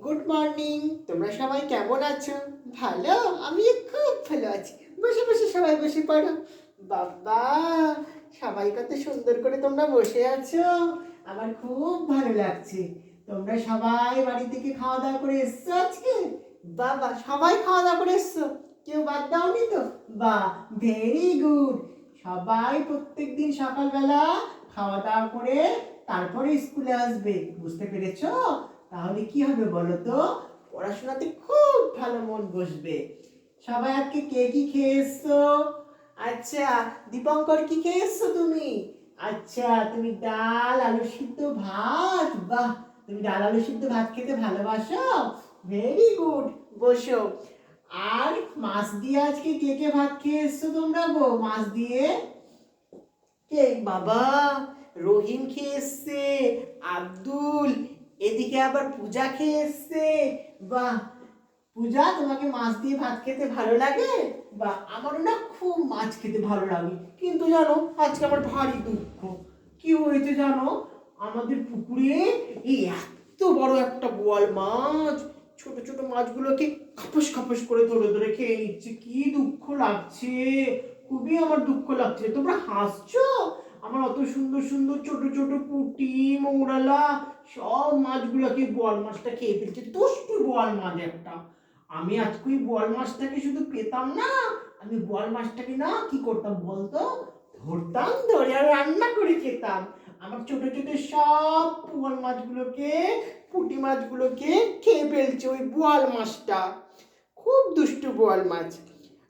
Good morning. তোমরা সবাই কেমন আছো? ভালো? আমি খুব ভালো আছি। বসে বসে সবাই বসে পড়ো। বাবা, সবাই কত সুন্দর করে তোমরা বসে আছো, আমার খুব ভালো লাগছে। তোমরা সবাই বাড়ি থেকে খাওয়া দাওয়া করে এসছো আজকে? বাবা, সবাই খাওয়া দাওয়া করে এসছো, কেউ বাদ দাওনি তো? বাহ, ভেরি গুড। সবাই প্রত্যেক দিন সকালবেলা খাওয়া দাওয়া করে তারপরে স্কুলে আসবে, বুঝতে পেরেছো? তাহলে কি হবে বলো তো? পড়াশোনাতে খুব ভালো মন বসবে। সবাই আজকে কে কি খেয়ে এসছো? আচ্ছা, দীপঙ্কর, কি খেয়ে এসছো তুমি? আচ্ছা, তুমি ডাল আলু সিদ্ধ ভাত। বাহ, তুমি ডাল আলু সিদ্ধ ভাত খেতে ভালোবাসো? ভেরি গুড, বসো। আর মাছ দিয়ে আজকে কে কে ভাত খেয়ে এসছো তোমরা গো? মাছ দিয়ে কে? বাবা, রহিম খেয়ে এসছে, আব্দুল, এদিকে আবার পূজা খেয়ে এসছে। বাহ, পূজা, তোমাকে মাছ দিয়ে ভাত খেতে ভালো লাগে? বা আমারও না খুব মাছ খেতে ভালো লাগে, কিন্তু জানো আজকে আমার ভারী দুঃখ। কি হয়েছে জানো? আমাদের পুকুরে এই এত বড় একটা বোয়াল মাছ ছোট ছোট মাছগুলোকে খাপস খাপস করে ধরে ধরে খেয়ে নিচ্ছে। কি দুঃখ লাগছে, খুবই আমার দুঃখ লাগছে। তোমরা হাসছো? আমার অত সুন্দর সুন্দর ছোট ছোট পুঁটি মৌরালা সব মাছগুলোকে বোয়াল মাছটা খেয়ে ফেলছে। দুষ্টু বোয়াল মাছ একটা। আমি আজকে ওই বোয়াল মাছটাকে শুধু পেতাম না, আমি বোয়াল মাছটাকে না কি করতাম বলতো? ধরতাম, ধরে আর রান্না করে খেতাম। আমার ছোট ছোট সব বোয়াল মাছগুলোকে, পুঁটি মাছগুলোকে খেয়ে ফেলছে ওই বোয়াল মাছটা। খুব দুষ্টু বোয়াল মাছ।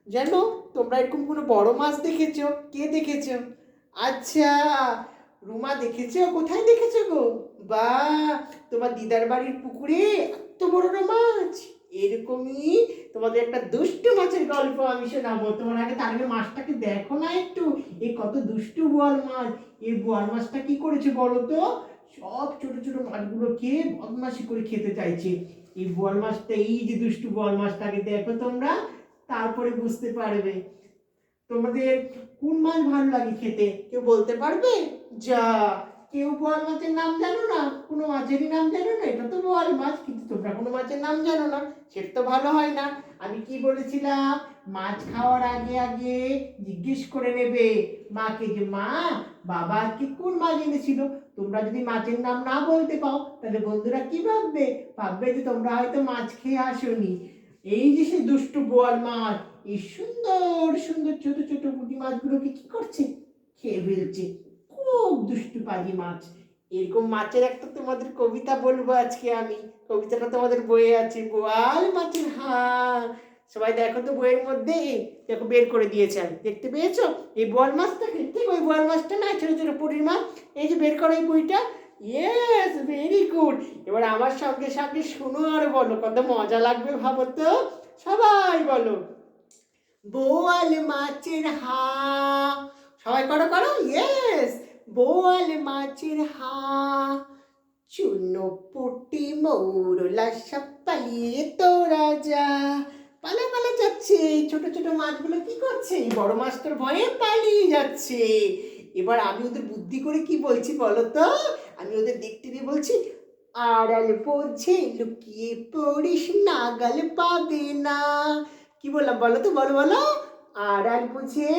জানো, তোমরা এরকম কোনো বড় মাছ দেখেছো? কে দেখেছো? আচ্ছা, রুমা দেখেছো? কোথায় দেখেছো গো? বা, তোমার দিদার বাড়ির পুকুরে এত বড় মাছ। এরকমই তোমাদের একটা দুষ্টু মাছের গল্প আমি শোনাবো। তোমার আগে তার আগে মাছটাকে দেখো না একটু, এই কত দুষ্টু বোয়াল মাছ। এই বোয়াল মাছটা কি করেছে বলো তো? সব ছোট ছোট মাছগুলোকে বদমাশি করে খেতে চাইছে। এই বোয়াল মাছটা, এই যে দুষ্টু বোয়াল মাছটাকে দেখো তোমরা, তারপরে বুঝতে পারবে। তোমাদের কোন মাছ ভালো লাগে খেতে, কেউ বলতে পারবে? যা, কেউ বোয়াল মাছের নাম জানো না? কোনো মাছেরই নাম জানো না? এটা তো বোয়াল মাছ, কিন্তু তোমরা কোনো মাছের নাম জানো না, সেটা তো ভালো হয় না। আমি কি বলেছিলাম? মাছ খাওয়ার আগে আগে জিজ্ঞেস করে নেবে মাকে যে মা, বাবা আজকে কোন মাছ এনেছিল। তোমরা যদি মাছের নাম না বলতে পাও, তাহলে বন্ধুরা কি ভাববে? ভাববে যে তোমরা হয়তো মাছ খেয়ে আসোনি। এই যে সে দুষ্টু বোয়াল মাছ এই সুন্দর সুন্দর ছোট ছোট পুঁটি মাছগুলোকে কি করছে? খেয়ে ফেলছে। খুব দুষ্টু পাজি মাছ। এরকম মাছের একটা তোমাদের কবিতা বলবো আজকে আমি। কবিতাটা তোমাদের বইয়ে আছে, বোয়াল মাছের হাঁ। সবাই দেখো তো বইয়ের মধ্যে, দেখো বের করে দিয়েছে, আমি দেখতে পেয়েছো? এই বোয়াল মাছটাকে, ঠিক ওই বোয়াল মাছটা না, ছোট ছোট পুঁটির মাছ। এই যে বের করো এই বইটা। Yes, very good. এবার আমার সঙ্গে সঙ্গে শুনো আর বলো, কত মজা লাগবে ভাবো তো। সবাই বলো, বোয়াল মাছের হা। সবাই করো করো, ইয়েস। বোয়াল মাছের হা, চুনো পুটি মৌরলা সব পালিয়ে তোরা যা। পালা পালা যাচ্ছে, ছোট ছোট মাছগুলো কি করছে? বড় মাছটার ভয়ে পালিয়ে যাচ্ছে। এবার আমি ওদের বুদ্ধি করে কি বলছি বলো তো? আমি ওদের দেখতে দিয়ে বলছি, আড়াল বোঝে লুকিয়ে পড়িস, নাগাল পাবে না। কি বললাম বলো তো? বলো বলো। আড়াল বুঝে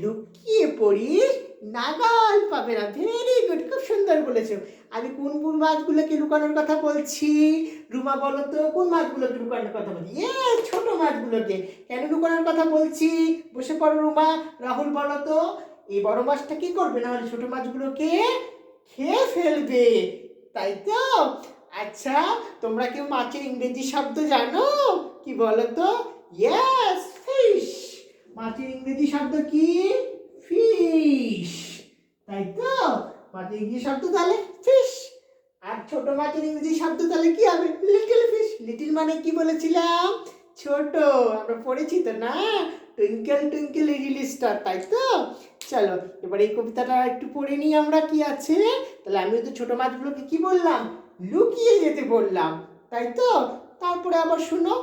লুকিয়ে পড়িস, নাগাল পাবে না। ভেরি গুড, খুব সুন্দর বলেছো। আমি কোন কোন মাছগুলোকে লুকানোর কথা বলছি? রুমা বলো তো, কোন মাছগুলোকে লুকানোর কথা বলছি? ছোট মাছগুলোকে। কেন লুকানোর কথা বলছি? বসে পড়ো রুমা। রাহুল বলো তো, এই বড় মাছটা কি করবে না হলে ছোট মাছগুলোকে খেয়ে ফেলবে, তাই তো? আচ্ছা, তোমরা কেউ মাছের ইংরেজি শব্দ জানো? কি বলো তো? Yes, fish. মাছের ইংরেজি শব্দ কি? ফিশ, তাই তো? মাছের ইংরেজি শব্দ তাহলে ফিশ। আর ছোট মাছের ইংরেজি শব্দ তাহলে কি হবে? Little fish. লিটল মানে কি বলেছিলাম? ছোট। আমরা পড়েছি তো না, টুইঙ্কেল টুইঙ্কেল লিটল স্টার, তাই তো? চলো, এবার এই কবিতাটা একটু পড়ে নিই আমরা, কি আছে। তাহলে আমি তো ছোট মাছগুলোকে কি বললাম? লুকিয়ে যেতে বললাম, তাই তো? তারপরে আবার শুনো,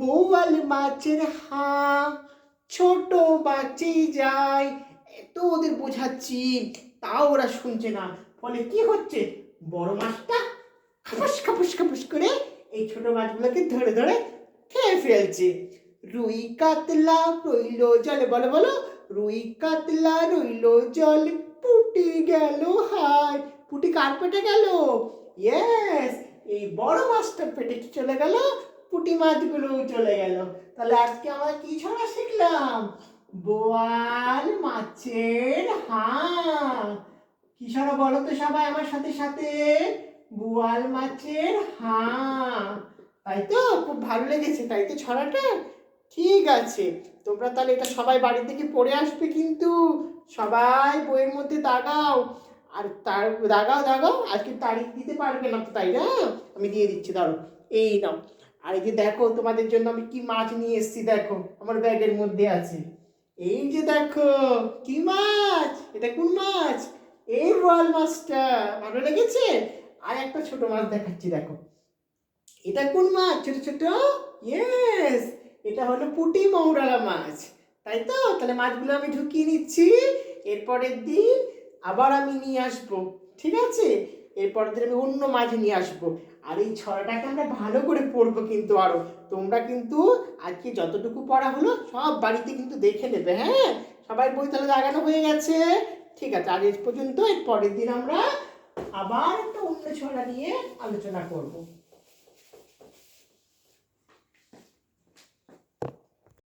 বোয়াল মাছের হা, ছোট বাঁচি যায়। এত ওদের বোঝাচ্ছি, তাও ওরা শুনছে না। ফলে কি হচ্ছে? বড় মাছটা খাপাস খাপাস খাপাস করে এই ছোট মাছগুলোকে ধরে ধরে খেয়ে ফেলছে। রুই কাতলা রইল জলে, বলো বলো, রুই কাতলা রইল জলে, পুটি গেল হায়। পুটি কার পেটে গেল? ইয়েস, এই বড় মাছটার পেটে কি চলে গেল? পুঁটি মাছগুলো চলে গেল। তাহলে আজকে আমরা কি ছড়া শিখলাম? বোয়াল মাছের হাঁ। কি ছড়া বলো তো সবাই আমার সাথে সাথে? বোয়াল মাছের হাঁ। তাই তো, খুব ভালো লেগেছে তাই তো ছড়াটা? ঠিক আছে, তোমরা তাহলে এটা সবাই বাড়ি থেকে পড়ে আসবে কিন্তু। সবাই বইয়ের মধ্যে দাগাও। আর তার দাগাও দাগাও, আজকে তারিখ দিতে পারবে না তো, তাই না? আমি দিয়ে দিচ্ছি, দাঁড়ো। এই নাও। আর এই যে দেখো, তোমাদের জন্য আমি কি মাছ নিয়ে এসেছি, দেখো আমার ব্যাগের মধ্যে আছে। এই যে দেখো, কি মাছ এটা? কোন মাছ? এই বোয়াল মাছটা। ভালো লেগেছে? আর একটা ছোট মাছ দেখাচ্ছি, দেখো। এটা কোন মাছ? ছোট ছোট। ইয়েস, এটা হলো পুঁটি মৌরালা মাছ। তাই তো? তাহলে মাছগুলো আমি ঢুকিয়ে নিচ্ছি। এরপরের দিন আবার আমি নিয়ে আসবো, ঠিক আছে? এরপরের দিন আমি অন্য মাছ নিয়ে আসবো। আর এই ছড়াটাকে আমরা ভালো করে পড়বো কিন্তু আরো। তোমরা কিন্তু আজকে যতটুকু পড়া হলো সব বাড়িতে কিন্তু দেখে নেবে, হ্যাঁ? সবাই বই তাহলে লাগানো হয়ে গেছে? ঠিক আছে, আজ এই পর্যন্ত। এর পরের দিন আমরা আবার একটা অন্য ছড়া নিয়ে আলোচনা করবো।